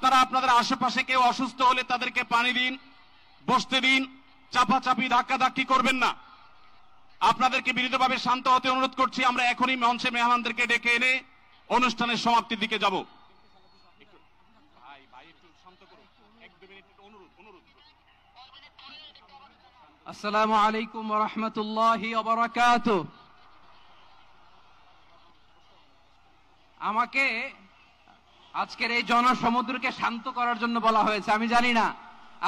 আপনারা আপনাদের আশেপাশে কেউ অসুস্থ হলে তাদেরকে পানি দিন, বসতে দিন, চাপাচাপি ধাক্কাধাক্কি করবেন না। আপনাদেরকে বিনীতভাবে শান্ত হতে অনুরোধ করছি। আমরা এখনই মঞ্চে মেহমানদেরকে ডেকে এনে অনুষ্ঠানের সমাপ্তির দিকে যাব। আসসালামু আলাইকুম ওয়া রাহমাতুল্লাহি ওয়া বারাকাতুহু। আমাকে আজকের এই জনসমুদ্রকে শান্ত করার জন্য বলা হয়েছে। আমি জানি না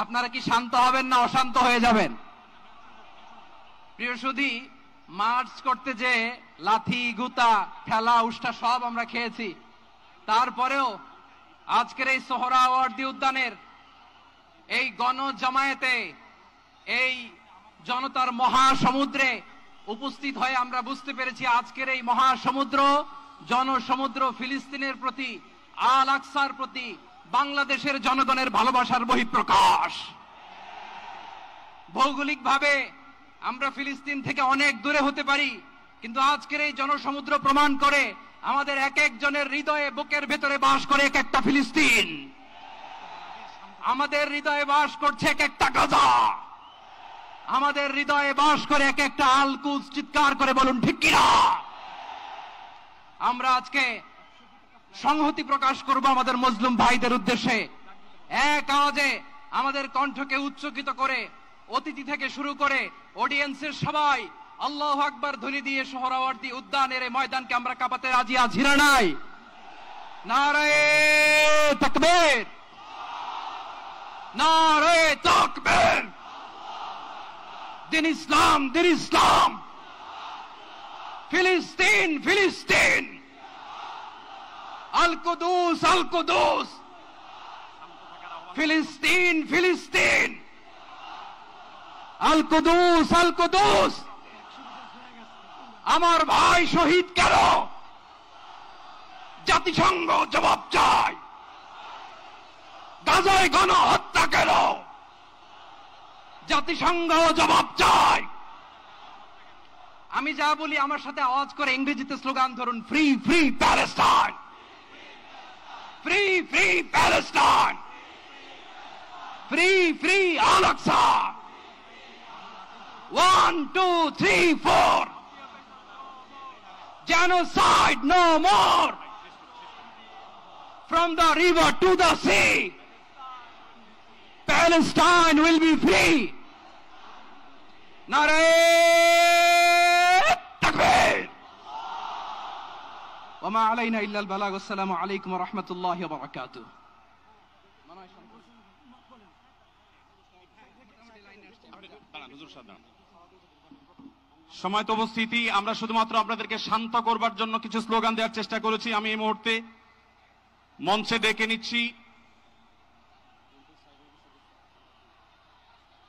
আপনারা কি শান্ত হবেন না অশান্ত হয়ে যাবেন। প্রিয় সুধী, মার্চ করতে যে লাথি, গুতা, ঠেলা, উষ্টা সব আমরা খেয়েছি, তারপরেও আজকের এই সোহরাওয়ার্দী উদ্যানের এই গণজামায়াতে, এই জনতার মহাসমুদ্রে উপস্থিত হয়ে আমরা বুঝতে পেরেছি আজকের এই মহাসমুদ্র, জনসমুদ্র ফিলিস্তিনের প্রতি, আল আকসার প্রতি বাংলাদেশের জনগণের ভালোবাসার বহিঃপ্রকাশ। ভৌগোলিকভাবে আমরা ফিলিস্তিন থেকে অনেক দূরে হতে পারি, কিন্তু আজকের এই জনসমুদ্র প্রমাণ করে আমাদের এক একজনের হৃদয়ে, বুকের ভেতরে বাস করে এক একটা ফিলিস্তিন। আমাদের হৃদয়ে বাস করছে এক একটা গাজা, আমাদের হৃদয়ে বাস করে এক একটা আল কুদস। চিৎকার করে বলুন ঠিক কিনা। আমরা আজকে সংহতি প্রকাশ করব আমাদের মুসলিম ভাইদের উদ্দেশ্যে। এক আওয়াজে আমাদের কণ্ঠকে উচ্চকিত করে অতিথি থেকে শুরু করে অডিয়েন্সের সবাই আল্লাহু আকবার ধ্বনি দিয়ে সোহরাওয়ার্দী উদ্যানের এই ময়দানকে আমরা কাঁপাতে রাজি আছি না নাই? নারায়ে তাকবীর, নারায়ে তাকবীর। দিন ইসলাম, দিন ইসলাম। ফিলিস্তিন, ফিলিস্তিন। আল কুদুস, আল কুদুস। ফিলিস্তিন, ফিলিস্তিন। আল কুদুস, আল কুদুস। আমার ভাই শহীদ কেন? জাতিসংঘ জবাব চায়। গাজায় গণহত্যা কেন? জাতিসংঘ জবাব চায়। আমি যা বলি আমার সাথে আওয়াজ করে ইংরেজিতে স্লোগান ধরুন, free free Palestine, free free Palestine, free free Al Aqsa. 1 2 3 4, genocide no more. From the river to the sea, Palestine will be free. Narayeh Takbir. Wa ma alayna illa al-balagh. Assalamu alaykum wa rahmatullahi wa barakatuh. সময়ত উপস্থিতি, আমরা শুধুমাত্র আপনাদেরকে শান্ত করবার জন্য কিছু slogan দেওয়ার চেষ্টা করেছি। আমি এই মুহূর্তে মঞ্চে ডেকে নিচ্ছি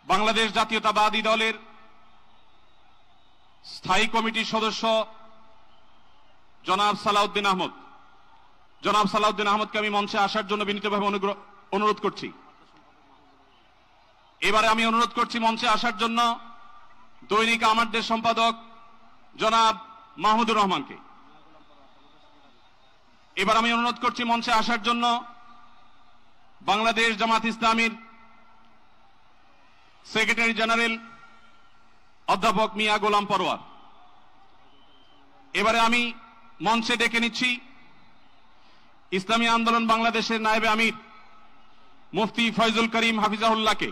বাংলাদেশ জাতীয়তাবাদী দলের স্থায়ী কমিটির সদস্য জনাব সালাউদ্দিন আহমদ। জনাব সালাউদ্দিন আহমদকে আমি মঞ্চে আসার জন্য বিনীতভাবে অনুরোধ করছি। এবারে আমি অনুরোধ করছি মঞ্চে আসার জন্য দৈনিক আমাদের সম্পাদক জনাব মাহমুদুর রহমানকে। এবার আমি অনুরোধ করছি মঞ্চে আসার জন্য বাংলাদেশ জামাত ইসলামীর সেক্রেটারি জেনারেল অধ্যাপক মিয়া গোলাম পরোয়ার। এবারে আমি মঞ্চে ডেকে নিচ্ছি ইসলামী আন্দোলন বাংলাদেশের নায়েবে আমির মুফতি ফয়জুল করিম হাফিজাহুল্লাহকে।